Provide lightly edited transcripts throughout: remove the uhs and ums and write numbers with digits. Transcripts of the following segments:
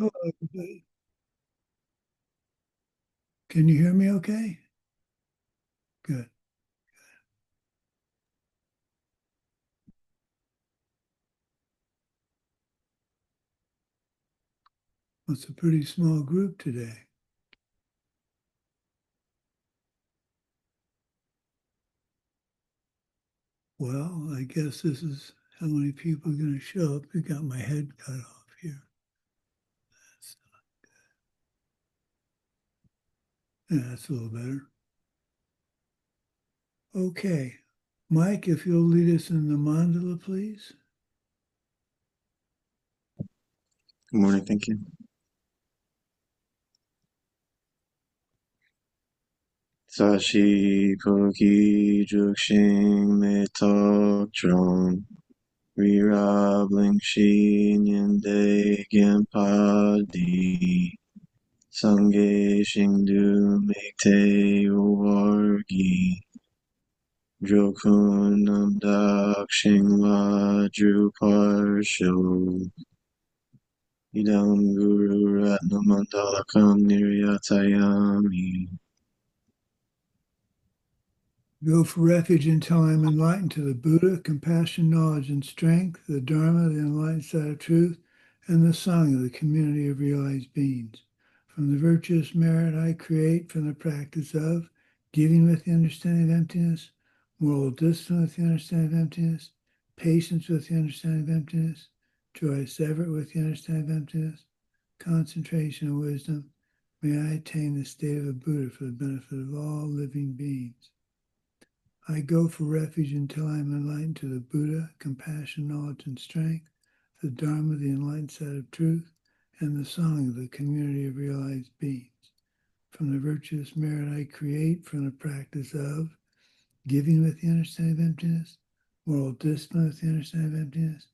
Hello, everybody. Can you hear me okay? Good. Well, it's a pretty small group today. Well, I guess this is how many people are going to show up. You got my head cut off here. That's, yeah, that's a little better. Okay. Mike, if you'll lead us in the mandala, please. Good morning, thank you. Sashi Koki Jukshin Metok Dron Rirabling Shin Yende Gyempadi Sange Shingdu Mekte Wargi Jokun Namdak Shingwa Druparsho Idam Guru Ratnamandalakam Niryatayami. Go for refuge until I am enlightened to the Buddha, compassion, knowledge, and strength, the Dharma, the enlightened side of truth, and the Sangha, the community of realized beings. From the virtuous merit I create from the practice of giving with the understanding of emptiness, moral discipline with the understanding of emptiness, patience with the understanding of emptiness, joyous effort with the understanding of emptiness, concentration and wisdom, may I attain the state of a Buddha for the benefit of all living beings. I go for refuge until I am enlightened to the Buddha, compassion, knowledge, and strength, the Dharma, the enlightened side of truth, and the Sangha, the community of realized beings. From the virtuous merit I create from the practice of giving with the understanding of emptiness, moral discipline with the understanding of emptiness,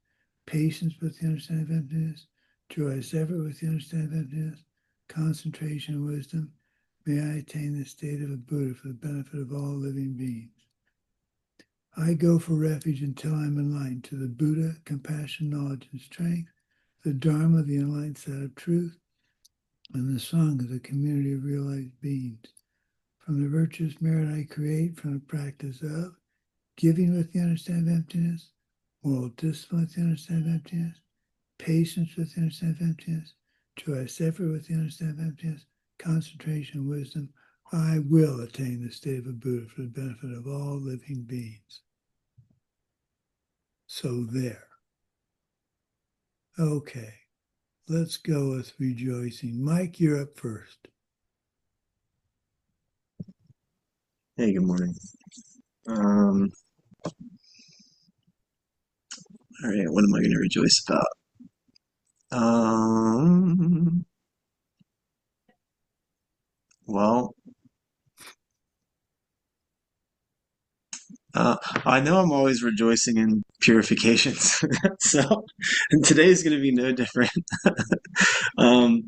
patience with the understanding of emptiness, joyous effort with the understanding of emptiness, concentration and wisdom, may I attain the state of a Buddha for the benefit of all living beings. I go for refuge until I am enlightened to the Buddha, compassion, knowledge, and strength, the Dharma, the enlightened side of truth, and the Sangha, the community of realized beings. From the virtuous merit I create from the practice of giving with the understanding of emptiness, moral discipline with the understanding of emptiness, patience with the understanding of emptiness, joyous effort with the understanding of emptiness, concentration and wisdom, I will attain the state of a Buddha for the benefit of all living beings. So there. Okay, let's go with rejoicing. Mike, you're up first. Hey, good morning. Um, all right, what am I going to rejoice about? Um, well, I know I'm always rejoicing in purifications, so and today's going to be no different. Um,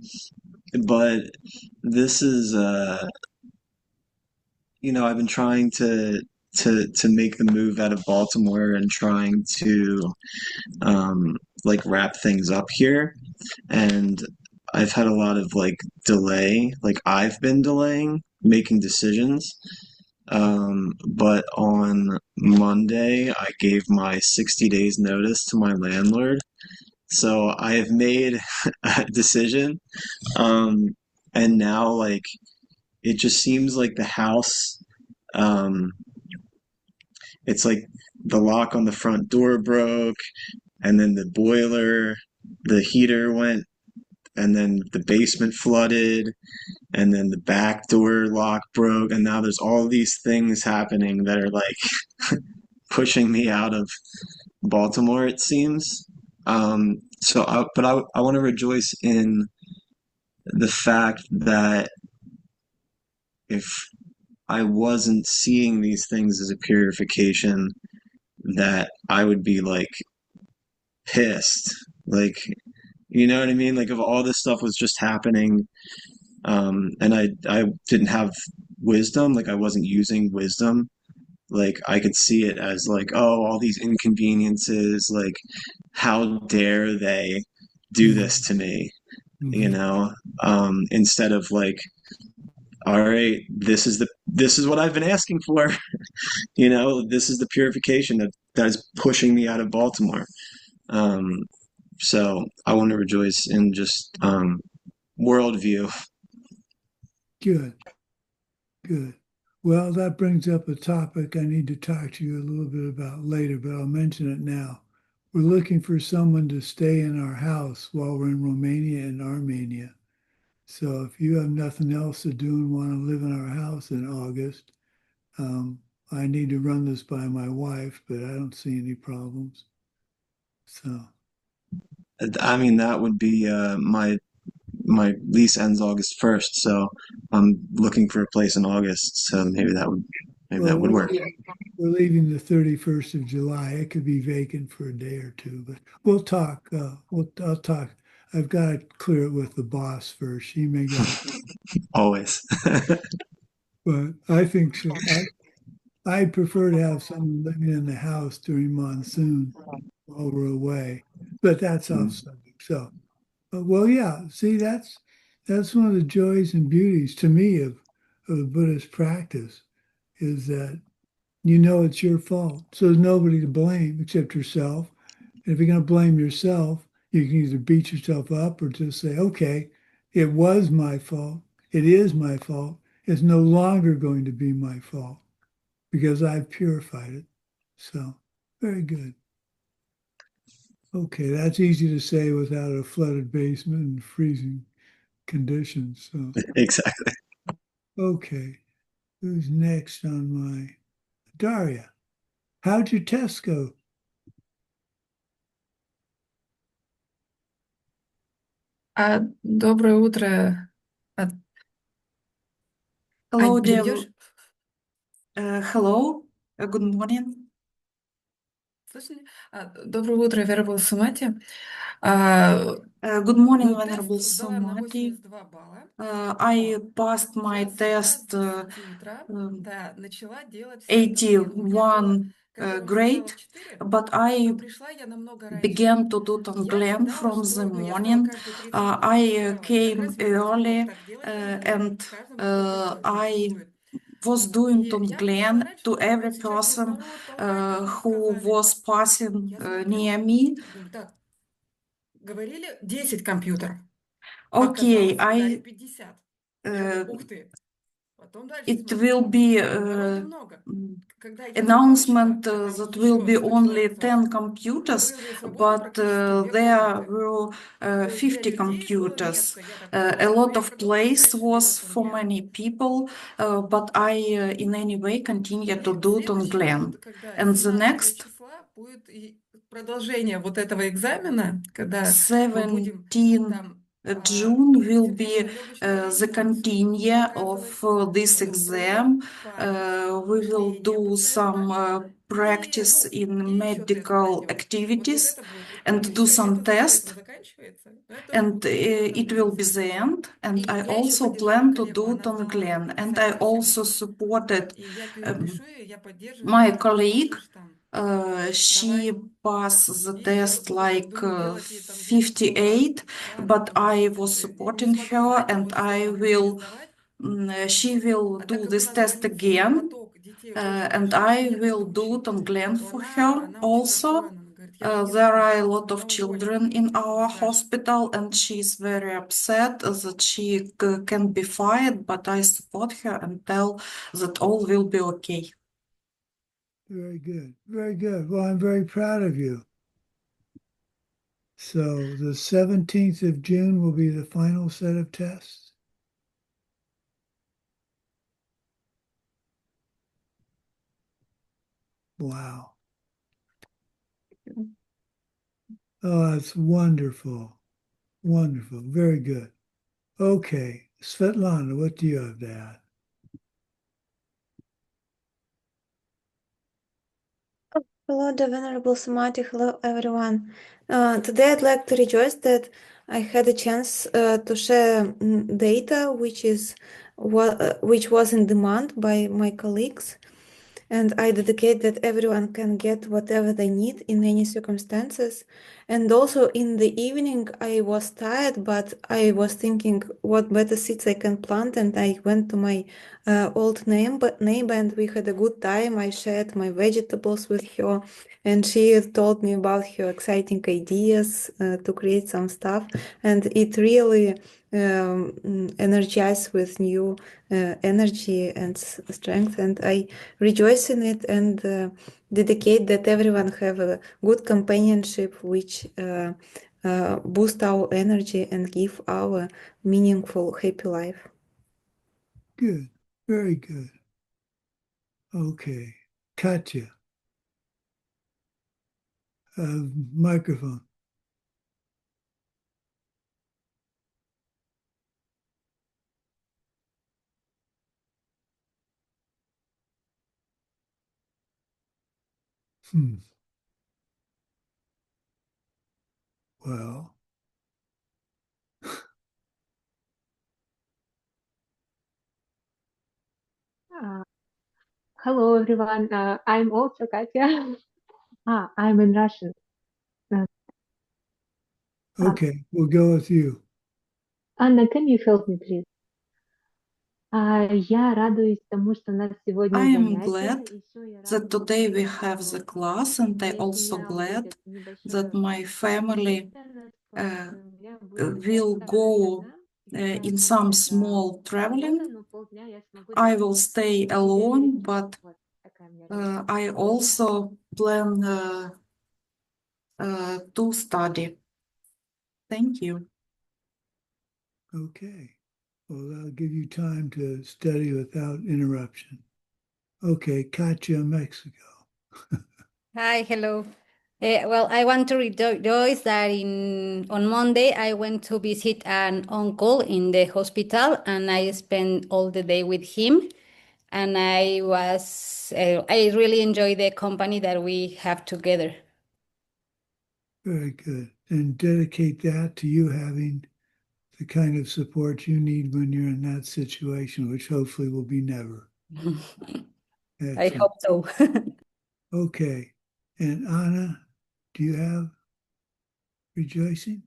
but this is, I've been trying to make the move out of Baltimore and trying to like wrap things up here, and I've had a lot of like delay, like I've been delaying making decisions. But on Monday, I gave my 60 days notice to my landlord. So I have made a decision. Um, and now, like, it just seems like the house, um, it's like the lock on the front door broke, and then the boiler, the heater went, and then the basement flooded, and then the back door lock broke, and now there's all these things happening that are like pushing me out of Baltimore, it seems. But I want to rejoice in the fact that if I wasn't seeing these things as a purification, that I would be like pissed. Like, you know what I mean? Like, if all this stuff was just happening, and I didn't have wisdom, like I wasn't using wisdom, like I could see it as like, oh, all these inconveniences, like how dare they do this Mm. to me? you Mhm. know, instead of like, all right, this is what I've been asking for. You know, this is the purification that is pushing me out of Baltimore. Um, so I want to rejoice in just worldview. Good, good. Well, that brings up a topic I need to talk to you a little bit about later, but I'll mention it now. We're looking for someone to stay in our house while we're in Romania and Armenia. So if you have nothing else to do and want to live in our house in August, um, I need to run this by my wife, but I don't see any problems. So, I mean, that would be my lease ends August 1st, so I'm looking for a place in August. So maybe well, that would work. we're leaving the 31st of July. It could be vacant for a day or two, but we'll talk. I'll talk. I've got to clear it with the boss first. She may got, Always. but I think so. I'd prefer to have someone living in the house during monsoon while we're away, but that's off subject. So, well, yeah. See, that's one of the joys and beauties to me of the Buddhist practice is that you know it's your fault. So there's nobody to blame except yourself. And if you're going to blame yourself, you can either beat yourself up or just say, okay, it was my fault. It is my fault. It's no longer going to be my fault because I've purified it. So, very good. Okay, that's easy to say without a flooded basement and freezing conditions. So, Exactly. okay, who's next on my Daria? How'd your test go? Доброе утро. А, Hello, Ань, dear. переведешь? Hello. Good morning. Слышали? Доброе утро, Venerable Sumati. А, Good morning, Ну, Venerable тест сдала на Sumati. 82 балла, I но passed my я сейчас test с 10 утра, um, да, начала делать всякое Ген. У меня было, 81 когда он grade, поставил 4, but но I пришла я намного раньше. began to do Я Tonglen ожидала, from the что, ну, я стала morning. каждые 30 минут I практиковать. Как came раз Venerable мог early так делать каждый день, and каждому, кто I практикует. was doing И я пришла Tonglen раньше, to но every вот сейчас мне person снова толкать мне who сказали. was passing Я смотрю, near me. думаю, так, говорили 10 компьютеров. Okay, Оказалось, дали 50. Я uh, говорю, ух ты. Потом дальше it смотрю. will be Народу много. Когда я закончила, announcement а там that will еще be 100 only человек зашли, 10 computers, было свободно but практически 2 there комнаты. were То есть для 50 людей было computers. место. Я так A подумала, ну lot я of продолжу place дальше делать was for Тонглен. many people, but I in any way continue to И do следующий Tonglen. год, когда And the 17 next числа будет и продолжение вот этого экзамена, когда мы будем 17 там June will be сердечно-легочную the реанимацию continue of показывать, this потом прыжок, exam. падать, We will упражнения do some пациента и, practice ну, in и еще тест medical пройдем. Вот activities это будет прикольно. and И do все, some это test, замечательно заканчивается. Но это тоже and будет прикольно it will be будет. the end. And И I я еще also поддержала plan to коллегу, do она сдала на Tonglen. And I 58. also supported И я um, пишу ей, я поддерживаю, my говорю, ты colleague. сможешь там, She давай. passed the И test like буду делать ей там Ген снова. 58, Ладно, but думаю, I ух was ты, не supporting смогу her, сдать, но and вот все I равно буду will. пересдавать. She Вот. will А так do как у this нас в test больнице again, поток детей очень and большой, I нет will случаев, do Tonglen то for her она очень also. расстроена. Она говорит, я же не There могу, are a lot меня of уволят children in our сдать. hospital, and she's very upset that she can be fired, but I support her and tell that all will be okay. Very good. Very good. Well, I'm very proud of you. So the 17th of June will be the final set of tests. Wow. Oh, that's wonderful. Wonderful. Very good. Okay. Svetlana, what do you have to add? Hello, the Venerable Sumati. Hello, everyone. Today, I'd like to rejoice that I had a chance to share data which was in demand by my colleagues. and I dedicate that everyone can get whatever they need in any circumstances. And also in the evening, I was tired, but I was thinking what better seeds I can plant, and I went to my old neighbor, and we had a good time. I shared my vegetables with her, and she told me about her exciting ideas to create some stuff, and it really energized with new energy and strength, and I rejoice in it and dedicate that everyone have a good companionship which boost our energy and give our meaningful happy life. Good. Very good. Okay. Katya, microphone. Well, Hello, everyone. I'm also Katya. I'm in Russian. okay, we'll go with you. Anna, can you help me, please? Я радуюсь тому, что у нас сегодня I am занятие. glad Еще я that радуюсь today we тому, have the что class, and I моя also семья glad будет небольшое that my family интернет-класс, и у меня будет will go полтора in some small traveling. но полдня я смогу I will stay alone, but Вот такая у меня I also plan to study. Thank you. Okay. Well, that'll give you time to study without interruption. Okay, Katya, Mexico. Hi, hello. Well, I want to rejoice that on Monday I went to visit an uncle in the hospital, and I spent all the day with him. And I really enjoyed the company that we have together. Very good. And dedicate that to you having the kind of support you need when you're in that situation, which hopefully will be never. I Excellent. hope so. Okay. And Anna, do you have rejoicing?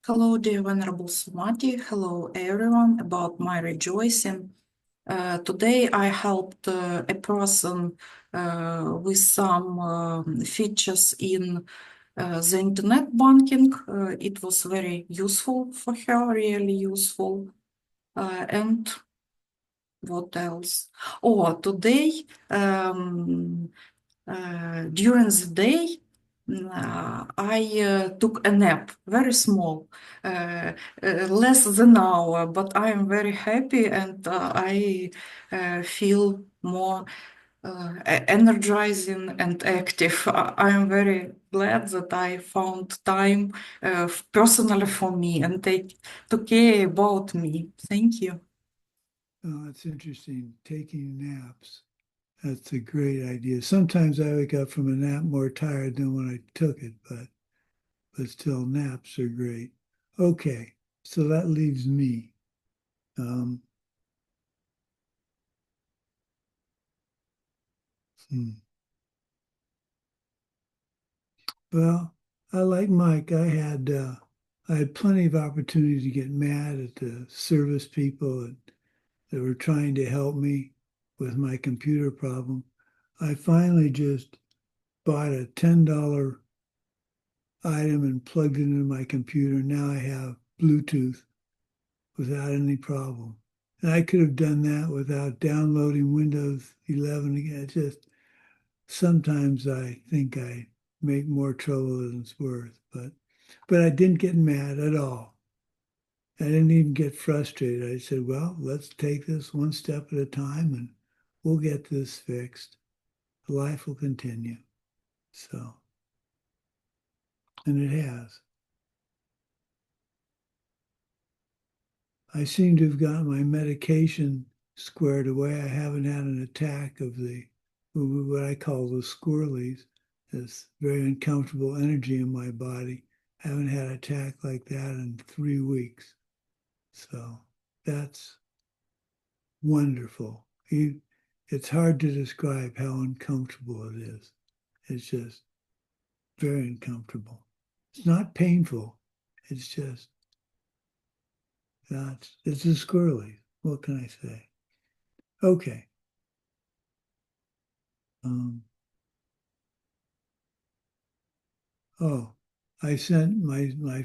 Hello, dear Venerable Sumati. Hello, everyone. About my rejoicing. Today I helped a person with some features in the internet banking. It was very useful for her, really useful. And what else? Oh, today, during the day, I took a nap, very small, less than an hour, but I am very happy, and I feel more energizing and active. I am very glad that I found time personally for me and to care about me. Thank you. Oh, that's interesting. Taking naps. That's a great idea. Sometimes I wake up from a nap more tired than when I took it, but still naps are great. Okay, so that leaves me. Well, I like Mike. I had plenty of opportunity to get mad at the service people that were trying to help me with my computer problem. I finally just bought a $10 item and plugged it into my computer. Now I have Bluetooth without any problem. And I could have done that without downloading Windows 11 again. It's just sometimes I think I make more trouble than it's worth, but I didn't get mad at all. I didn't even get frustrated. I said, well, let's take this one step at a time and we'll get this fixed. Life will continue. So, and it has. I seem to have gotten my medication squared away. I haven't had an attack of what I call the squirrelies, this very uncomfortable energy in my body. I haven't had an attack like that in 3 weeks. So that's, wonderful. It's hard to describe how uncomfortable it is. It's just very uncomfortable. It's not painful. It's just it's a squirrely. What can I say? Okay. I sent my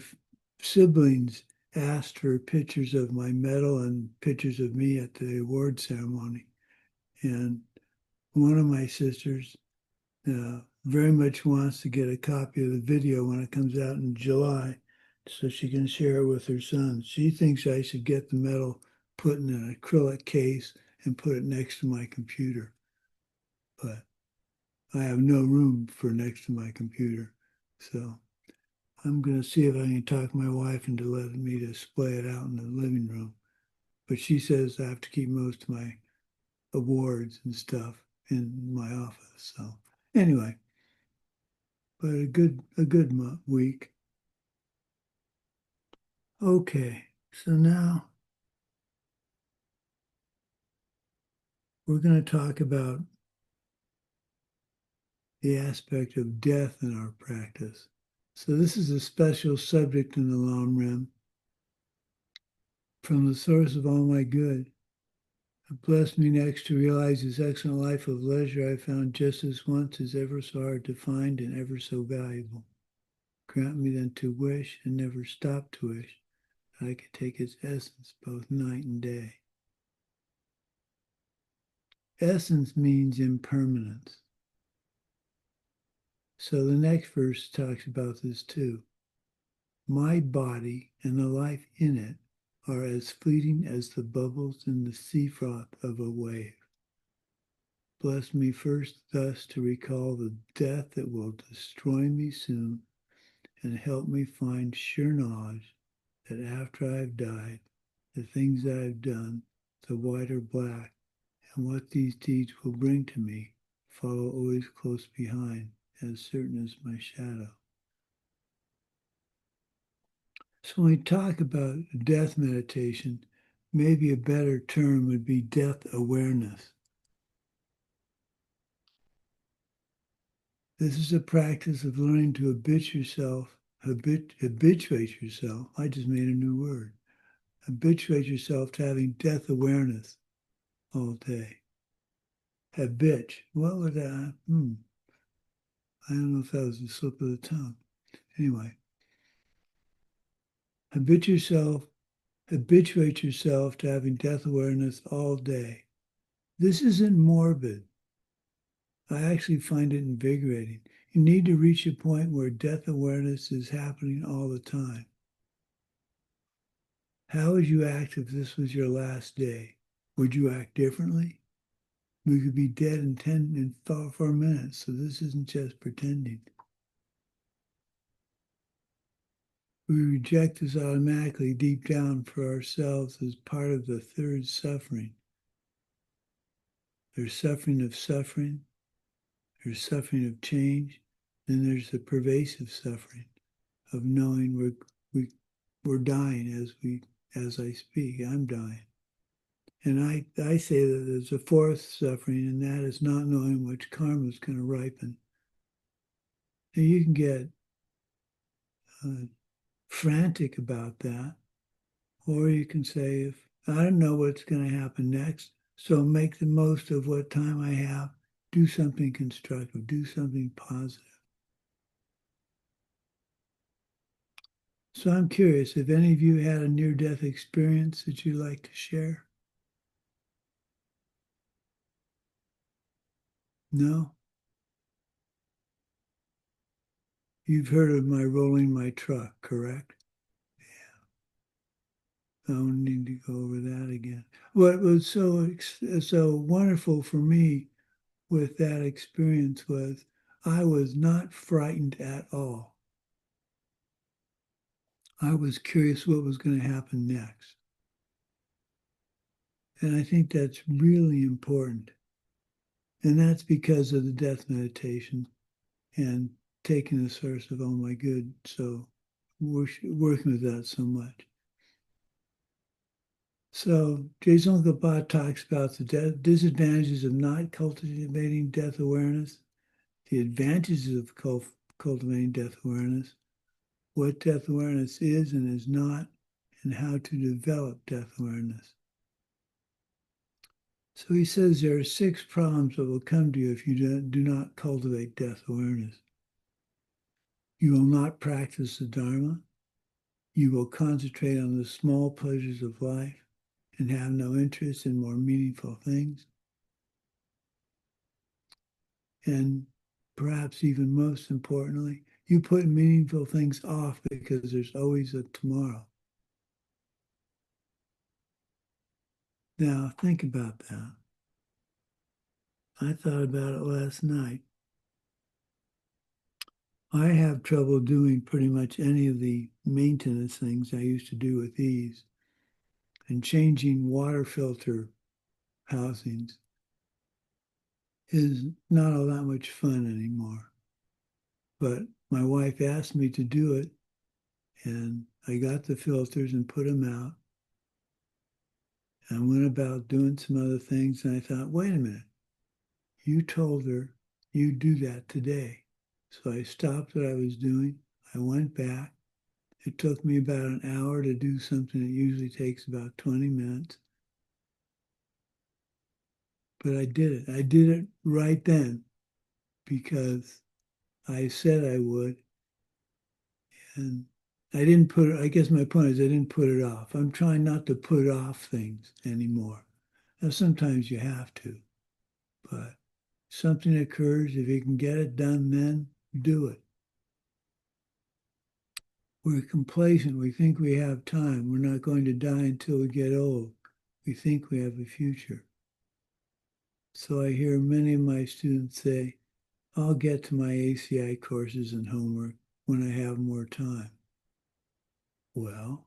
siblings asked for pictures of my medal and pictures of me at the award ceremony. And one of my sisters very much wants to get a copy of the video when it comes out in July so she can share it with her son. She thinks I should get the medal put in an acrylic case and put it next to my computer. But I have no room for next to my computer. So I'm going to see if I can talk my wife into letting me display it out in the living room. But she says I have to keep most of my awards and stuff in my office. So anyway, but a good week. Okay, so now we're going to talk about the aspect of death in our practice. So this is a special subject in the Lam Rim. From the source of all my good, it blessed me next to realize this excellent life of leisure I found just as once is ever so hard to find and ever so valuable. Grant me then to wish and never stop to wish that I could take its essence both night and day. Essence means impermanence. So the next verse talks about this too. My body and the life in it are as fleeting as the bubbles in the sea froth of a wave. Bless me first thus to recall the death that will destroy me soon, and help me find sure knowledge that after I have died, the things I have done, the white or black, and what these deeds will bring to me, follow always close behind, as certain as my shadow. So when we talk about death meditation, maybe a better term would be death awareness. This is a practice of learning to habituate yourself. I just made a new word. Habituate yourself to having death awareness all day. Habit. What would that? I don't know if that was a slip of the tongue. Anyway, habituate yourself to having death awareness all day. This isn't morbid. I actually find it invigorating. You need to reach a point where death awareness is happening all the time. How would you act if this was your last day? Would you act differently? We could be dead in 4 minutes, so this isn't just pretending. We reject this automatically deep down for ourselves as part of the third suffering. There's suffering of suffering, there's suffering of change, then there's the pervasive suffering of knowing we're dying as I speak. I'm dying. And I say that there's a fourth suffering, and that is not knowing which karma is going to ripen. And you can get frantic about that, or you can say, if I don't know what's going to happen next, so make the most of what time I have, do something constructive, do something positive. So I'm curious if any of you had a near-death experience that you'd like to share? No? You've heard of my rolling my truck, correct? I don't need to go over that again. What was so wonderful for me with that experience was I was not frightened at all. I was curious what was going to happen next. And I think that's really important. And that's because of the death meditation and taking the source of all my good. So working with that so much. So Geshe talks about the disadvantages of not cultivating death awareness, the advantages of cultivating death awareness, what death awareness is and is not, and how to develop death awareness. So he says there are 6 problems that will come to you if you do not cultivate death awareness. You will not practice the Dharma. You will concentrate on the small pleasures of life and have no interest in more meaningful things. And perhaps even most importantly, you put meaningful things off because there's always a tomorrow. Now, think about that. I thought about it last night. I have trouble doing pretty much any of the maintenance things I used to do with these. And changing water filter housings is not all that much fun anymore. But my wife asked me to do it, and I got the filters and put them out. I went about doing some other things, and I thought, wait a minute, you told her you'd do that today. So I stopped what I was doing. I went back. It took me about an hour to do something that usually takes about 20 minutes. But I did it. I did it right then because I said I would. And I didn't put it, I guess my point is I didn't put it off. I'm trying not to put off things anymore. Now, sometimes you have to, but something occurs, if you can get it done then, do it. We're complacent. We think we have time. We're not going to die until we get old. We think we have a future. So I hear many of my students say, I'll get to my ACI courses and homework when I have more time. Well,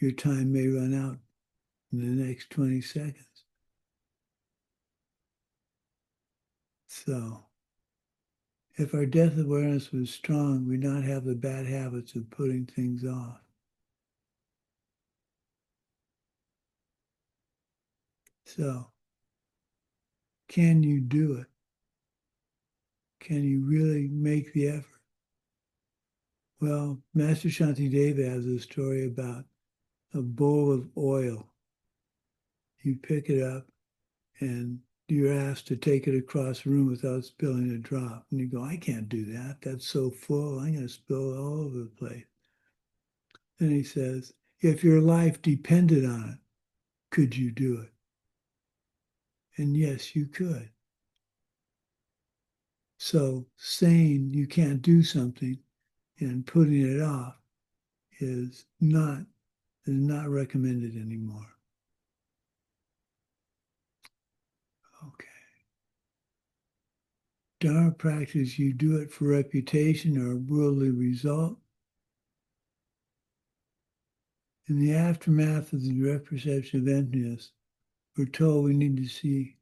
your time may run out in the next 20 seconds. So, if our death awareness was strong, we'd not have the bad habits of putting things off. So, can you do it? Can you really make the effort? Well, Master Shantideva has a story about a bowl of oil. You pick it up and you're asked to take it across the room without spilling a drop. And you go, I can't do that. That's so full. I'm going to spill it all over the place. Then he says, if your life depended on it, could you do it? And yes, you could. So saying you can't do something and putting it off is not recommended anymore. Okay. Dharma practice, you do it for reputation or worldly result. In the aftermath of the direct perception of emptiness, we're told we need to see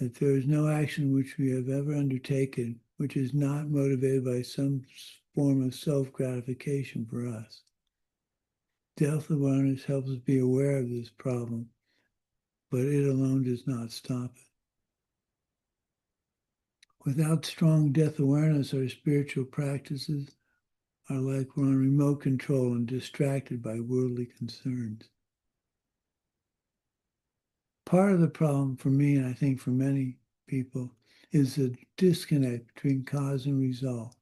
that there is no action which we have ever undertaken which is not motivated by some form of self-gratification for us. Death awareness helps us be aware of this problem, but it alone does not stop it. Without strong death awareness, our spiritual practices are like we're on remote control and distracted by worldly concerns. Part of the problem for me, and I think for many people, is the disconnect between cause and result.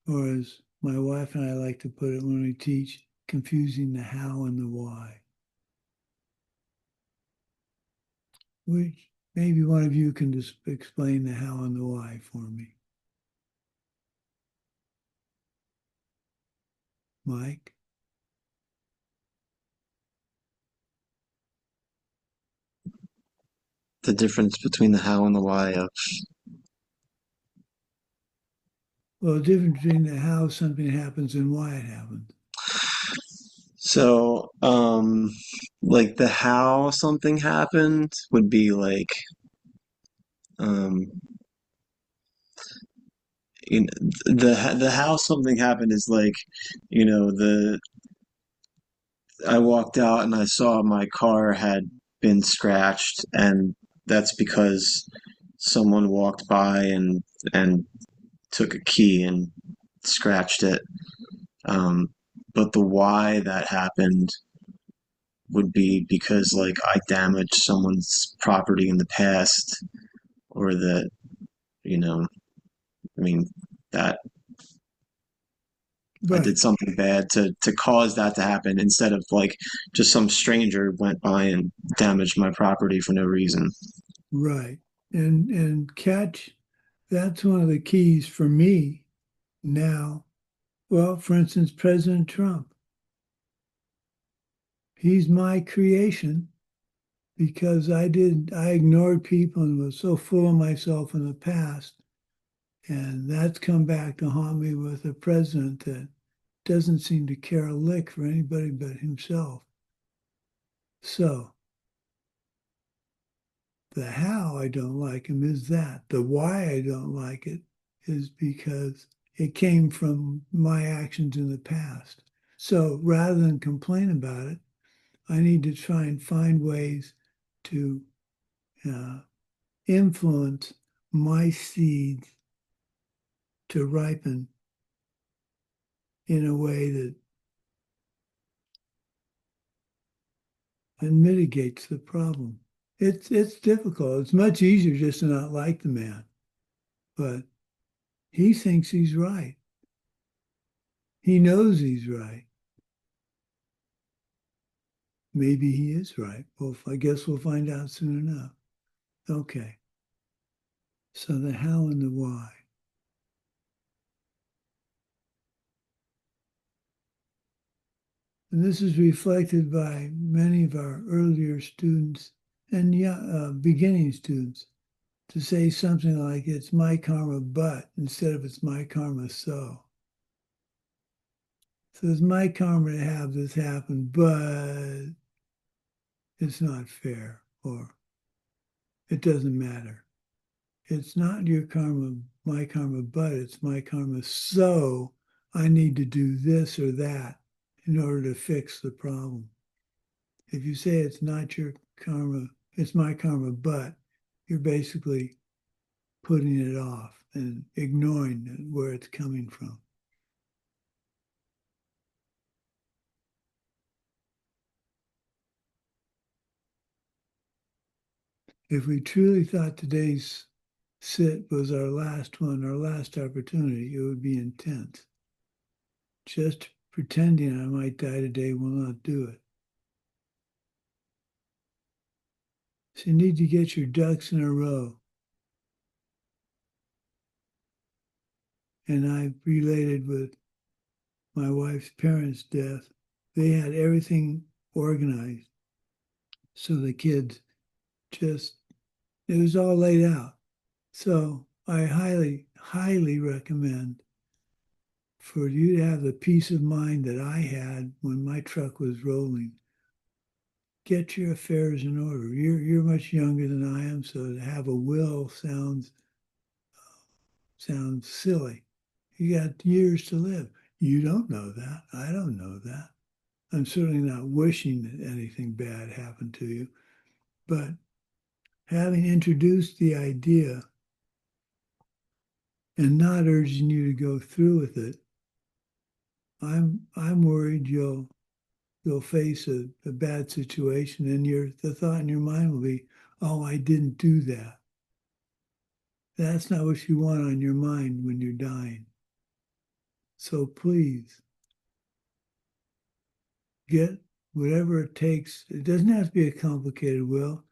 Or as my wife and I like to put it when we teach, confusing the how and the why. Which maybe one of you can just explain the how and the why for me. Mike? The difference between the how and the why of Well, the difference between the how something happens and why it happens. so like the how something happened would be like um you know, the how something happened is like, you know, I walked out and I saw my car had been scratched, and that's because someone walked by and took a key and scratched it. But the why that happened would be because like I damaged someone's property in the past, or that, you know, I mean, that I Right, did something bad to cause that to happen, instead of like just some stranger went by and damaged my property for no reason. right. And catch, that's one of the keys for me now. Well, for instance, President Trump, he's my creation because I ignored people and was so full of myself in the past. And that's come back to haunt me with a president that doesn't seem to care a lick for anybody but himself. So the how I don't like him is that. The why I don't like it is because it came from my actions in the past. So rather than complain about it, I need to try and find ways to influence my seeds to ripen in a way that mitigates the problem. It's difficult. It's much easier just to not like the man, but he thinks he's right. He knows he's right. Maybe he is right. Well, I guess we'll find out soon enough. Okay. So the how and the why. And this is reflected by many of our earlier students and beginning students to say something like, it's my karma but, instead of it's my karma so. So it's my karma to have this happen, but it's not fair, or it doesn't matter. It's not your karma, my karma, but it's my karma, so I need to do this or that in order to fix the problem. If you say it's not your karma, it's my karma, but, you're basically putting it off and ignoring where it's coming from. If we truly thought today's sit was our last one, our last opportunity, it would be intense. Just pretending I might die today will not do it. So you need to get your ducks in a row. And I related with my wife's parents' death. They had everything organized. So the kids just, it was all laid out. So I highly, highly recommend for you to have the peace of mind that I had when my truck was rolling. Get your affairs in order. You're much younger than I am, so to have a will sounds silly. You got years to live. You don't know that. I don't know that. I'm certainly not wishing that anything bad happened to you, but having introduced the idea and not urging you to go through with it, I'm worried you'll face a bad situation, and the thought in your mind will be, oh, I didn't do that. That's not what you want on your mind when you're dying. So please, get whatever it takes. It doesn't have to be a complicated will.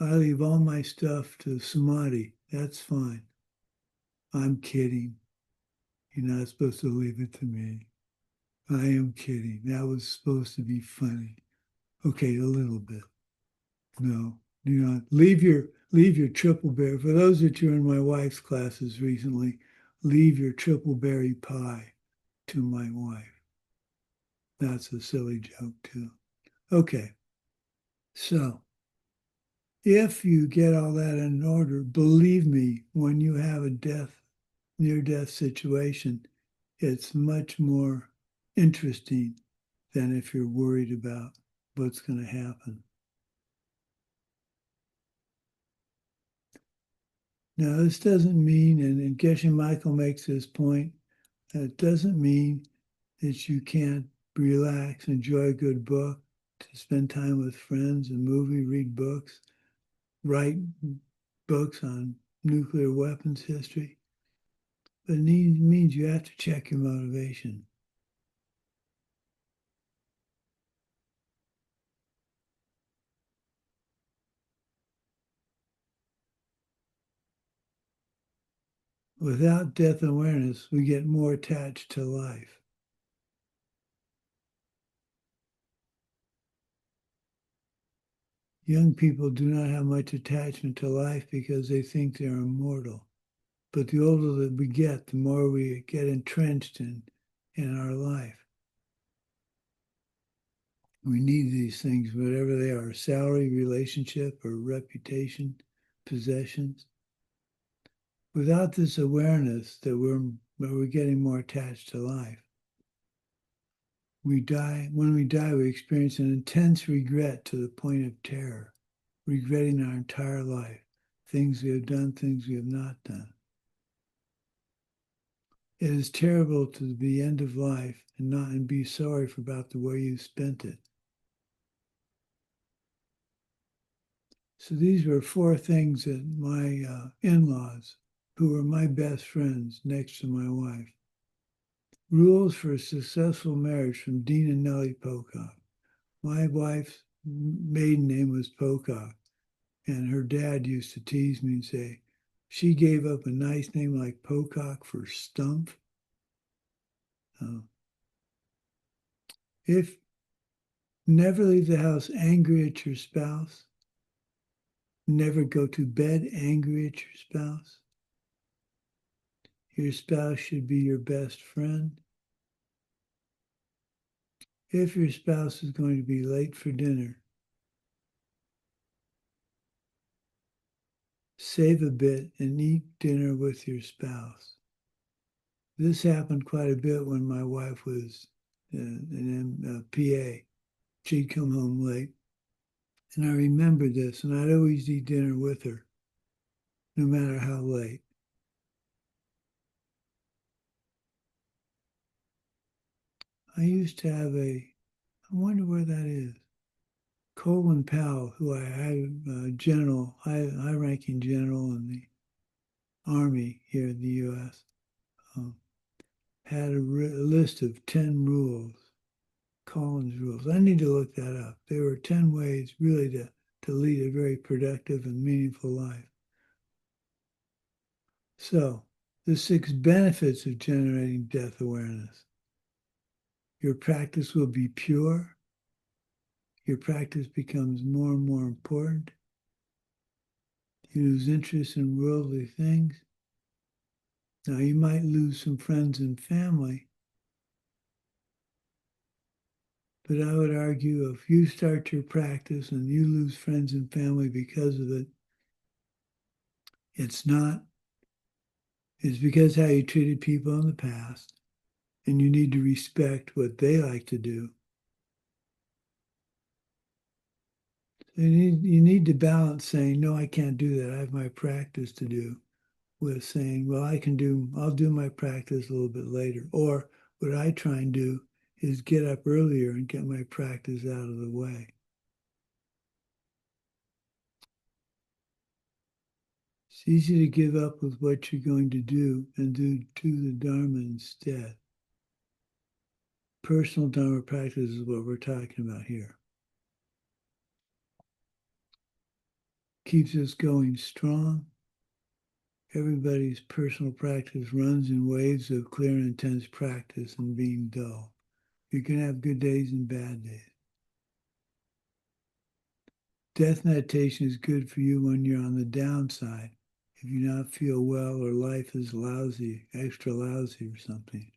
I leave all my stuff to Sumati. That's fine. I'm kidding. You're not supposed to leave it to me. I am kidding. That was supposed to be funny. Okay, a little bit. No, do not leave your triple berry. For those that you were in my wife's classes recently, leave your triple berry pie to my wife. That's a silly joke too. Okay, so if you get all that in order, believe me, when you have a near-death situation, it's much more interesting than if you're worried about what's going to happen. Now, this doesn't mean, and Geshe Michael makes this point, that it doesn't mean that you can't relax, enjoy a good book, to spend time with friends, a movie, read books, write books on nuclear weapons history. But it means you have to check your motivation. Without death awareness, we get more attached to life. Young people do not have much attachment to life because they think they're immortal. But the older that we get, the more we get entrenched in our life. We need these things, whatever they are, salary, relationship, or reputation, possessions. Without this awareness that we're getting more attached to life, we die. When we die, we experience an intense regret to the point of terror, regretting our entire life, things we have done, things we have not done. It is terrible to the end of life and be sorry about the way you spent it. So these were 4 things that my in-laws, who were my best friends next to my wife, rules for a successful marriage from Dean and Nellie Pocock. My wife's maiden name was Pocock, and her dad used to tease me and say, she gave up a nice name like Pocock for Stump. If never leave the house angry at your spouse, never go to bed angry at your spouse. Your spouse should be your best friend. If your spouse is going to be late for dinner, save a bit and eat dinner with your spouse. This happened quite a bit when my wife was an PA. She'd come home late. And I remembered this, and I'd always eat dinner with her, no matter how late. I used to have I wonder where that is. Colin Powell, who I had a general, high-ranking general in the Army here in the U.S., had a list of 10 rules, Colin's rules. I need to look that up. There were 10 ways really to lead a very productive and meaningful life. So, the 6 benefits of generating death awareness. Your practice will be pure. Your practice becomes more and more important. You lose interest in worldly things. Now, you might lose some friends and family, but I would argue if you start your practice and you lose friends and family because of it, it's because how you treated people in the past, and you need to respect what they like to do. You need to balance saying, no, I can't do that. I have my practice to do, with saying, well, I'll do my practice a little bit later. Or what I try and do is get up earlier and get my practice out of the way. It's easy to give up with what you're going to do and do the Dharma instead. Personal Dharma practice is what we're talking about here. Keeps us going strong. Everybody's personal practice runs in waves of clear and intense practice and being dull. You can have good days and bad days. Death meditation is good for you when you're on the downside, if you not feel well or life is lousy, extra lousy or something.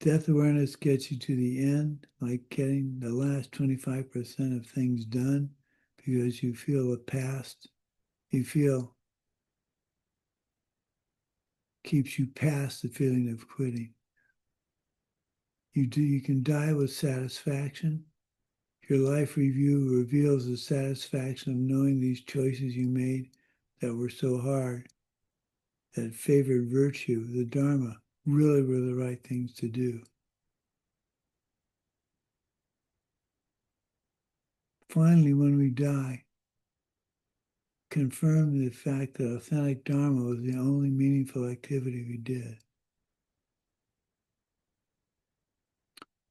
Death awareness gets you to the end, like getting the last 25% of things done, because you feel the past, keeps you past the feeling of quitting. You can die with satisfaction. Your life review reveals the satisfaction of knowing these choices you made that were so hard, that favored virtue, the Dharma, really were the right things to do. Finally, when we die, confirm the fact that authentic Dharma was the only meaningful activity we did.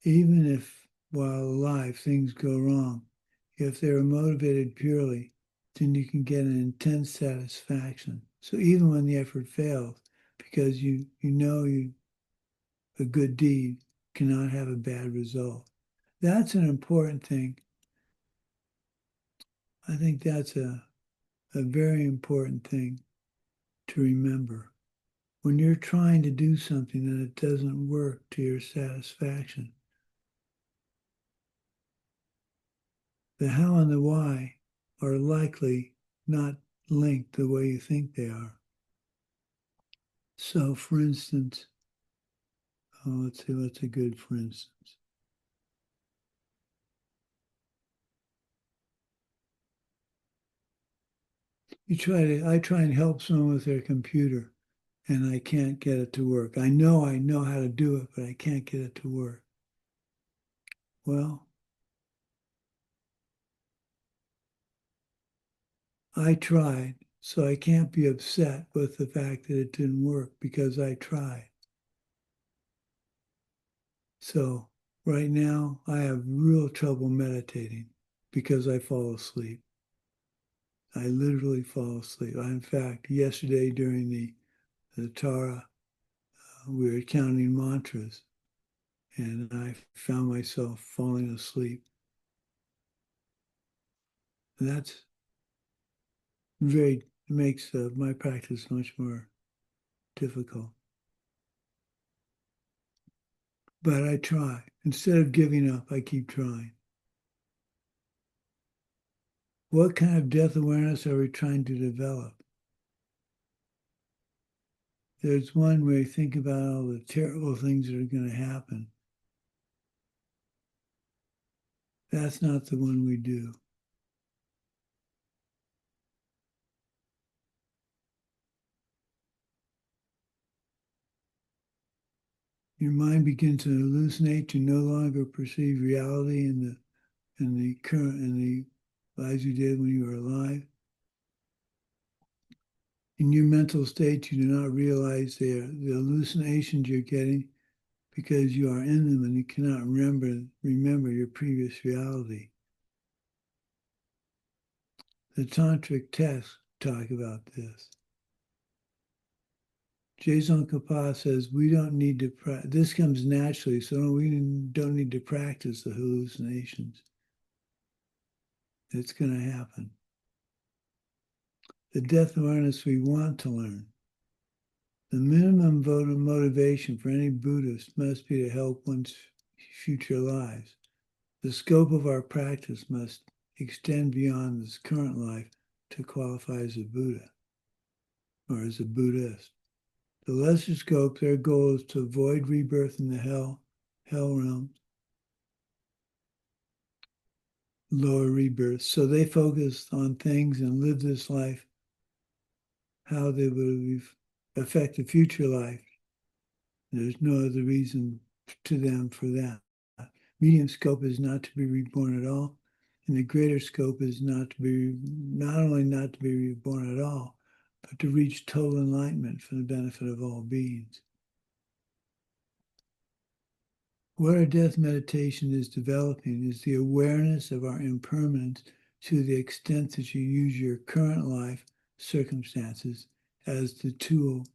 Even if, while alive, things go wrong, if they were motivated purely, then you can get an intense satisfaction. So even when the effort fails, because you know a good deed cannot have a bad result. That's an important thing. I think that's a very important thing to remember. When you're trying to do something and it doesn't work to your satisfaction, the how and the why are likely not linked the way you think they are. So, for instance, let's see, what's a good for instance? I try and help someone with their computer and I can't get it to work. I know how to do it, but I can't get it to work. Well, I tried, so I can't be upset with the fact that it didn't work because I tried. So right now I have real trouble meditating because I fall asleep. I literally fall asleep. In fact, yesterday during the Tara, we were counting mantras and I found myself falling asleep. And that's makes my practice much more difficult. But I try. Instead of giving up, I keep trying. What kind of death awareness are we trying to develop? There's one where you think about all the terrible things that are going to happen. That's not the one we do. Your mind begins to hallucinate. You no longer perceive reality in the lives you did when you were alive. In your mental state, you do not realize the hallucinations you're getting because you are in them and you cannot remember your previous reality. The tantric texts talk about this. Jason Kappa says we don't need to this comes naturally, so we don't need to practice the hallucinations. It's going to happen. The death awareness we want to learn. The minimum motivation for any Buddhist must be to help one's future lives. The scope of our practice must extend beyond this current life to qualify as a Buddha or as a Buddhist. The lesser scope, their goal is to avoid rebirth in the hell realm, lower rebirth. So they focus on things and live this life, how they would affect the future life. There's no other reason to them for that. Medium scope is not to be reborn at all, and the greater scope is not only not to be reborn at all, but to reach total enlightenment for the benefit of all beings. What our death meditation is developing is the awareness of our impermanence to the extent that you use your current life circumstances as the tool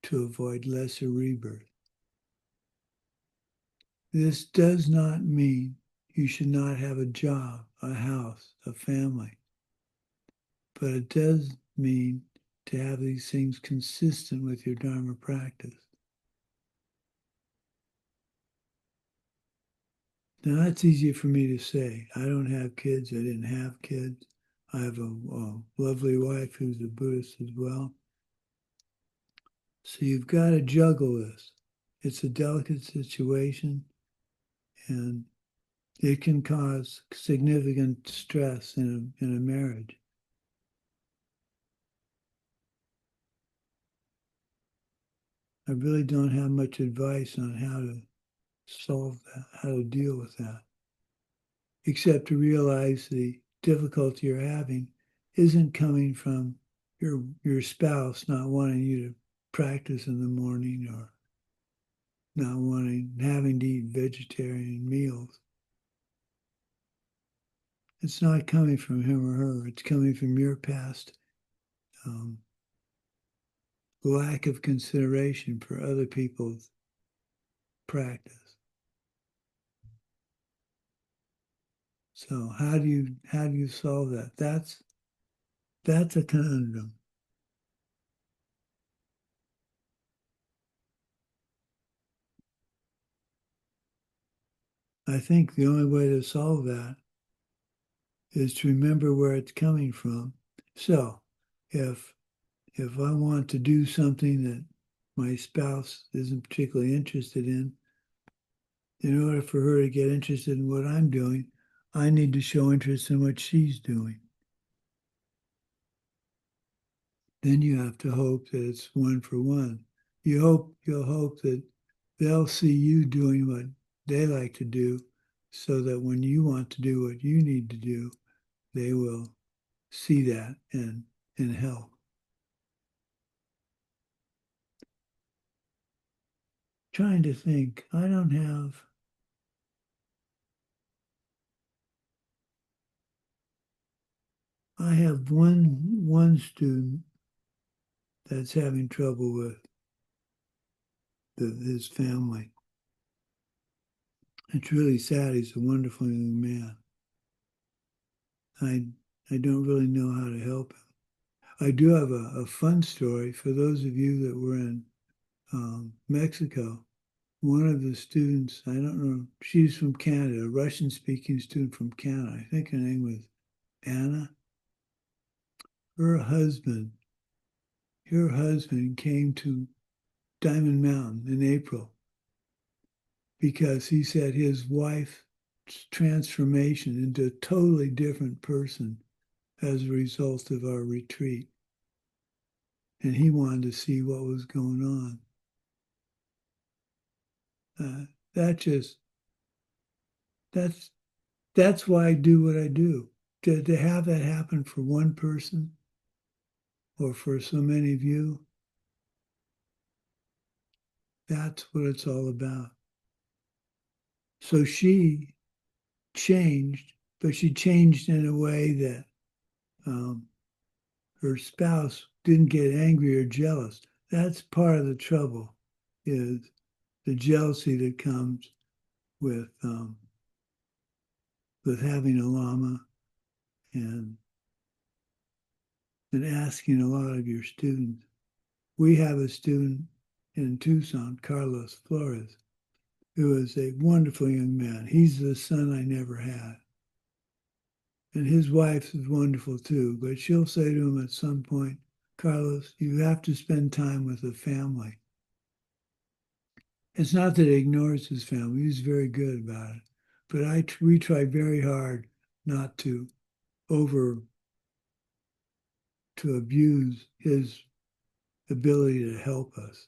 to avoid lesser rebirth. This does not mean you should not have a job, a house, a family, but it does mean to have these things consistent with your Dharma practice. Now, that's easier for me to say. I don't have kids. I didn't have kids. I have a lovely wife who's a Buddhist as well. So you've got to juggle this. It's a delicate situation. And it can cause significant stress in a marriage. I really don't have much advice on how to solve that, how to deal with that, except to realize the difficulty you're having isn't coming from your spouse not wanting you to practice in the morning or not having to eat vegetarian meals. It's not coming from him or her. It's coming from your past lack of consideration for other people's practice. So how do you solve that? That's a conundrum. I think the only way to solve that is to remember where it's coming from. So if I want to do something that my spouse isn't particularly interested in order for her to get interested in what I'm doing, I need to show interest in what she's doing. Then you have to hope that it's one for one. You'll hope that they'll see you doing what they like to do, so that when you want to do what you need to do, they will see that and help. Trying to think, I have one student that's having trouble with his family. It's really sad. He's a wonderful young man. I don't really know how to help him. I do have a fun story for those of you that were in Mexico. One of the students, I don't know, she's from Canada, a Russian-speaking student from Canada. I think her name was Anna. Her husband came to Diamond Mountain in April because he said his wife's transformation into a totally different person as a result of our retreat. And he wanted to see what was going on. That's why I do what I do. To have that happen for one person or for so many of you, that's what it's all about. So she changed, but she changed in a way that her spouse didn't get angry or jealous. That's part of the trouble, is the jealousy that comes with having a lama and asking a lot of your students. We have a student in Tucson, Carlos Flores, who is a wonderful young man. He's the son I never had. And his wife is wonderful too, but she'll say to him at some point, Carlos, you have to spend time with the family. It's not that he ignores his family. He's very good about it. But we try very hard not to abuse his ability to help us.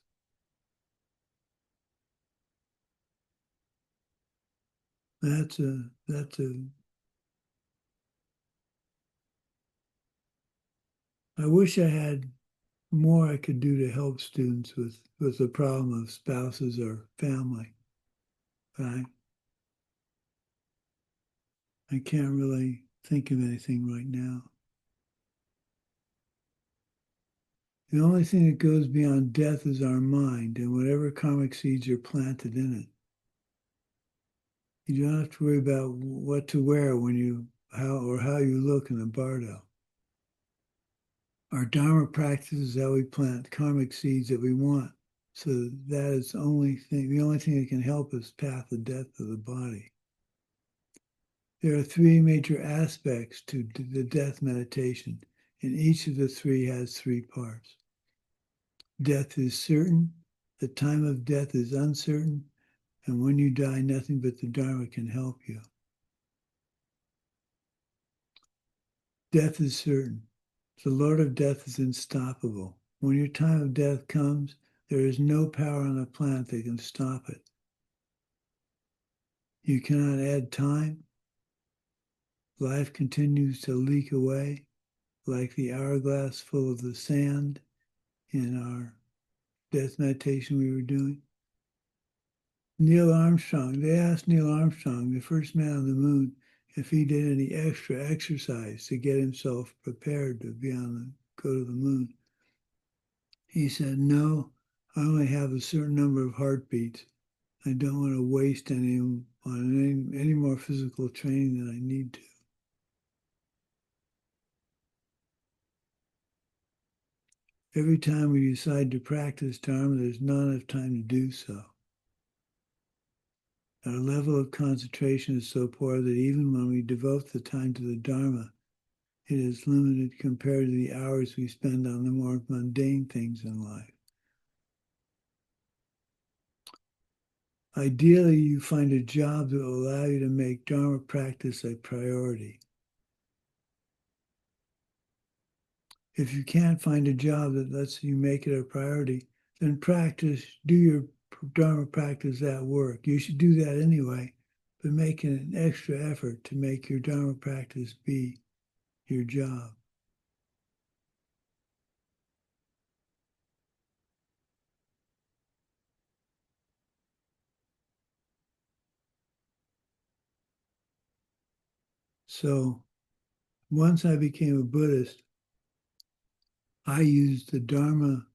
I wish I had more I could do to help students with the problem of spouses or family. But I can't really think of anything right now. The only thing that goes beyond death is our mind and whatever karmic seeds are planted in it. You don't have to worry about what to wear how you look in the bardo. Our Dharma practice is how we plant karmic seeds that we want. So that is the only thing that can help us path the death of the body. There are three major aspects to the death meditation, and each of the three has three parts. Death is certain, the time of death is uncertain, And when you die, nothing but the Dharma can help you. Death is certain. The Lord of Death is unstoppable. When your time of death comes, there is no power on the planet that can stop it. You cannot add time. Life continues to leak away like the hourglass full of the sand in our death meditation we were doing. Neil Armstrong, they asked Neil Armstrong, the first man on the moon, if he did any extra exercise to get himself prepared to go to the moon. He said, no, I only have a certain number of heartbeats. I don't want to waste any more physical training than I need to. Every time we decide to practice Dharma, there's not enough time to do so. Our level of concentration is so poor that even when we devote the time to the Dharma, it is limited compared to the hours we spend on the more mundane things in life. Ideally, you find a job that will allow you to make Dharma practice a priority. If you can't find a job that lets you make it a priority, then do your Dharma practice at work. You should do that anyway, but make an extra effort to make your Dharma practice be your job. So once I became a Buddhist, I used the Dharma,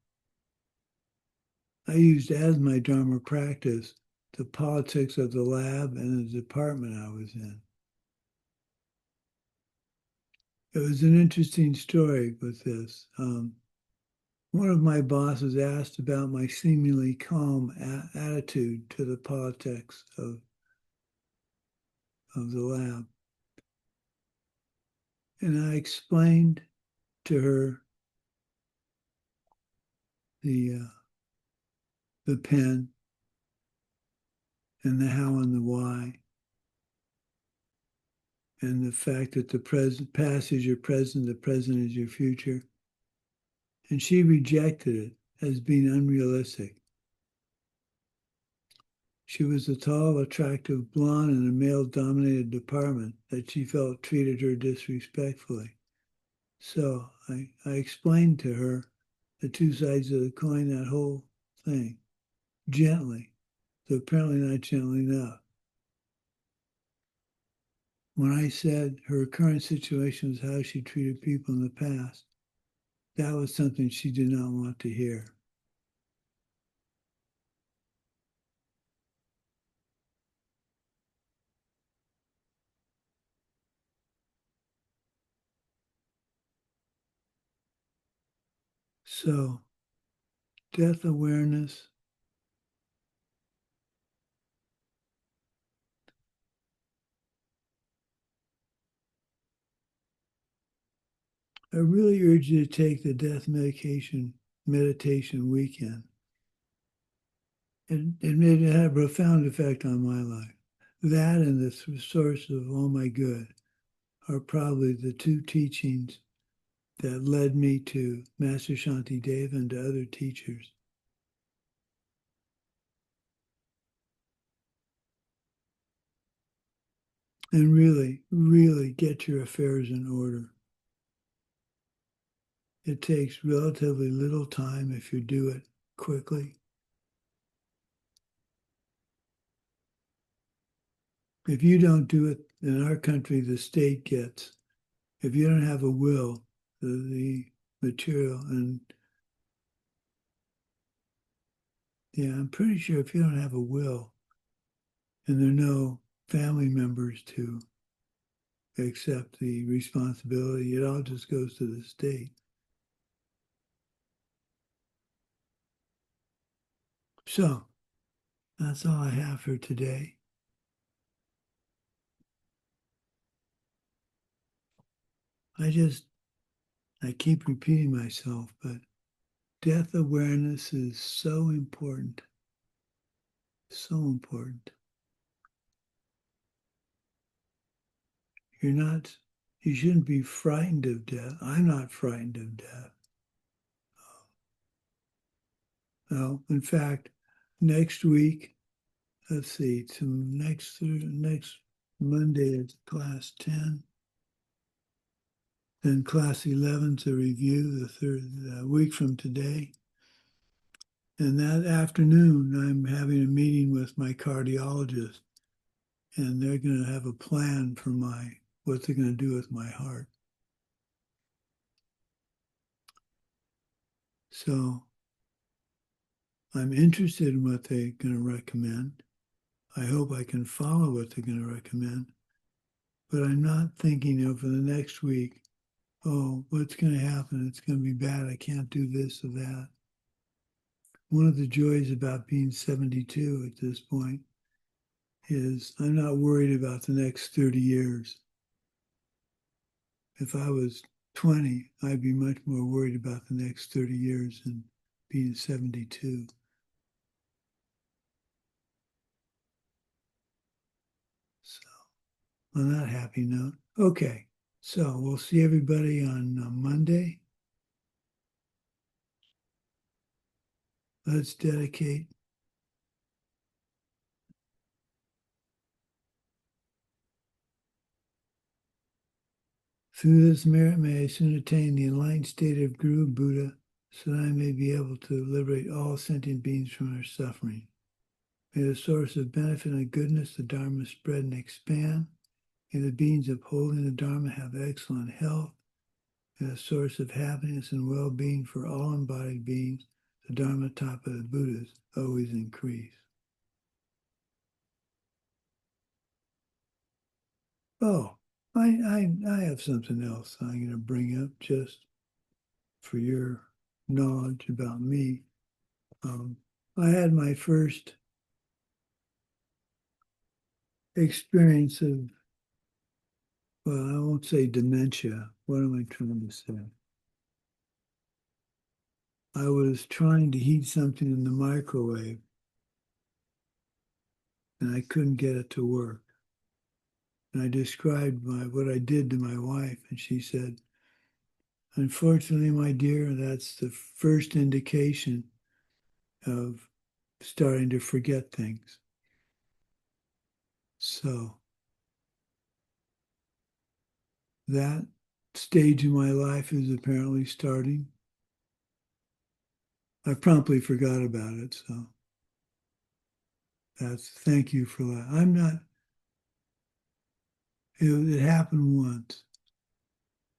I used as my Dharma practice the politics of the lab and the department I was in. It was an interesting story with this. One of my bosses asked about my seemingly calm attitude to the politics of the lab. And I explained to her the pen and the how and the why, and the fact that the past is your present, the present is your future. And she rejected it as being unrealistic. She was a tall, attractive blonde in a male-dominated department that she felt treated her disrespectfully. So I explained to her the two sides of the coin, that whole thing, gently, so apparently not gently enough. When I said her current situation was how she treated people in the past, that was something she did not want to hear. So, death awareness, I really urge you to take the death meditation weekend. It had a profound effect on my life. That and the source of all my good are probably the two teachings that led me to Master Shantideva and to other teachers. And really, really get your affairs in order. It takes relatively little time if you do it quickly. If you don't do it, in our country, the state gets. If you don't have a will, the material, and yeah, I'm pretty sure if you don't have a will and there are no family members to accept the responsibility, it all just goes to the state. So that's all I have for today. I keep repeating myself, but death awareness is so important. So important. You shouldn't be frightened of death. I'm not frightened of death. No, in fact, next week, let's see, next Monday is class 10. Then class 11's a review the third week from today. And that afternoon, I'm having a meeting with my cardiologist, and they're going to have a plan for what they're going to do with my heart. So I'm interested in what they're going to recommend. I hope I can follow what they're going to recommend. But I'm not thinking over the next week, oh, what's going to happen? It's going to be bad. I can't do this or that. One of the joys about being 72 at this point is I'm not worried about the next 30 years. If I was 20, I'd be much more worried about the next 30 years than being 72. So, on that happy note, okay. So we'll see everybody on Monday. Let's dedicate. Through this merit may I soon attain the enlightened state of Guru Buddha, so that I may be able to liberate all sentient beings from their suffering. May the source of benefit and goodness, the Dharma, spread and expand. May the beings upholding the Dharma have excellent health. May the source of happiness and well-being for all embodied beings, the Dharma Tapa of the Buddhas, always increase. Oh, I have something else I'm going to bring up just for your knowledge about me. I had my first experience of, well, I won't say dementia. What am I trying to say? I was trying to heat something in the microwave and I couldn't get it to work. And I described what I did to my wife, and she said, unfortunately, my dear, that's the first indication of starting to forget things. So that stage in my life is apparently starting. I promptly forgot about it, so thank you for that. I'm not, it happened once.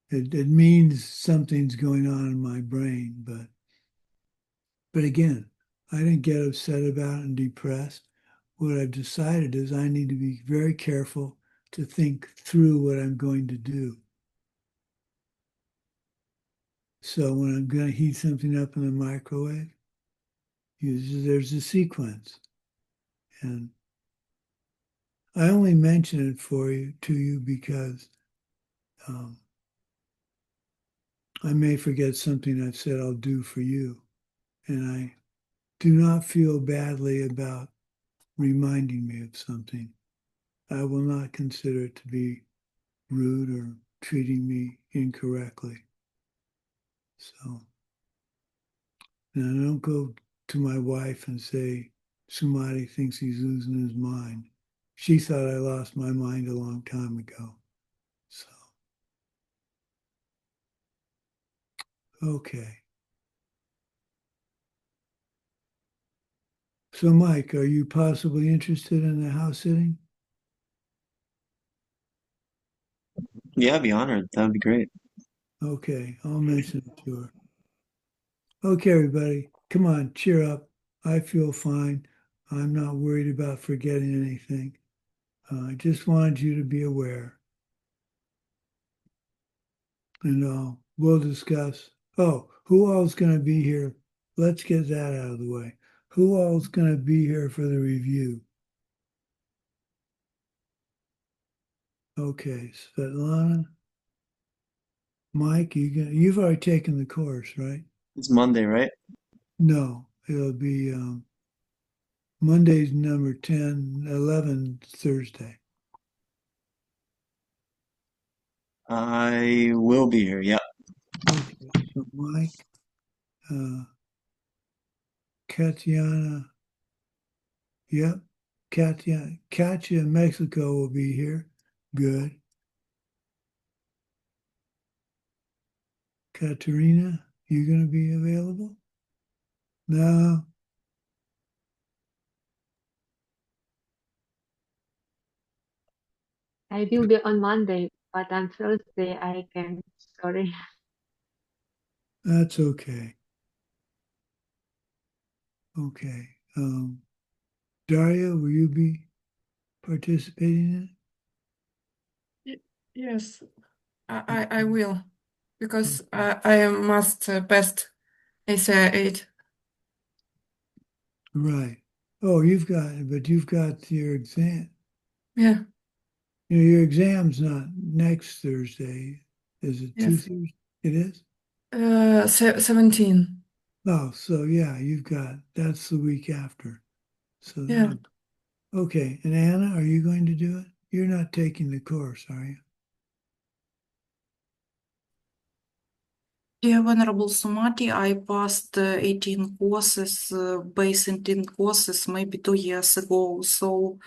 It means something's going on in my brain, but again, I didn't get upset about it and depressed. What I've decided is I need to be very careful to think through what I'm going to do. So when I'm going to heat something up in the microwave, there's a sequence. And I only mention it to you because I may forget something I've said I'll do for you. And I do not feel badly about reminding me of something. I will not consider it to be rude or treating me incorrectly. So, and I don't go to my wife and say, Sumati thinks he's losing his mind. She thought I lost my mind a long time ago. So, okay. So, Mike, are you possibly interested in the house sitting? Yeah, I'd be honored. That would be great. Okay, I'll mention it to her. Okay, everybody, come on, cheer up. I feel fine. I'm not worried about forgetting anything. I just wanted you to be aware. And we'll discuss. Oh, who all's going to be here? Let's get that out of the way. Who all's going to be here for the review? Okay, Svetlana. Mike, you've already taken the course, right? It's Monday, right? No, it'll be Monday's number 10, 11 Thursday. I will be here. Yeah. Okay, so Mike, Katiana, yep, Katya in Mexico will be here. Good. Katerina, you going to be available? No. I will be on Monday, but on Thursday I can. Sorry. That's okay. Okay. Daria, will you be participating in Yes, I will, because I must pass ACI 8. it? Right. Oh, but you've got your exam. Yeah, You know, your exam's not next Thursday. Is it yes. Tuesday? It is? 17. Oh, so yeah, that's the week after. So, Yeah. okay. And Anna, are you going to do it? You're not taking the course, are you? Dear Venerable Sumati, I passed 18 courses, basic 18 courses maybe 2 years ago. So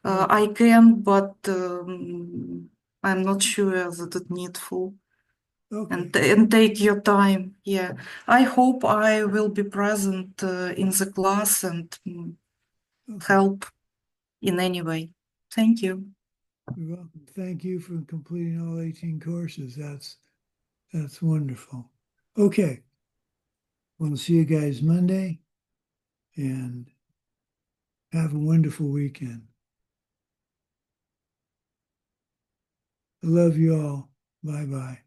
I can, but I'm not sure that it's needful. Okay. And take your time. Yeah. I hope I will be present in the class and Okay. help in any way. Thank you. You're welcome. Thank you for completing all 18 courses. That's wonderful. Okay. We'll see you guys Monday and have a wonderful weekend. I love you all. Bye-bye.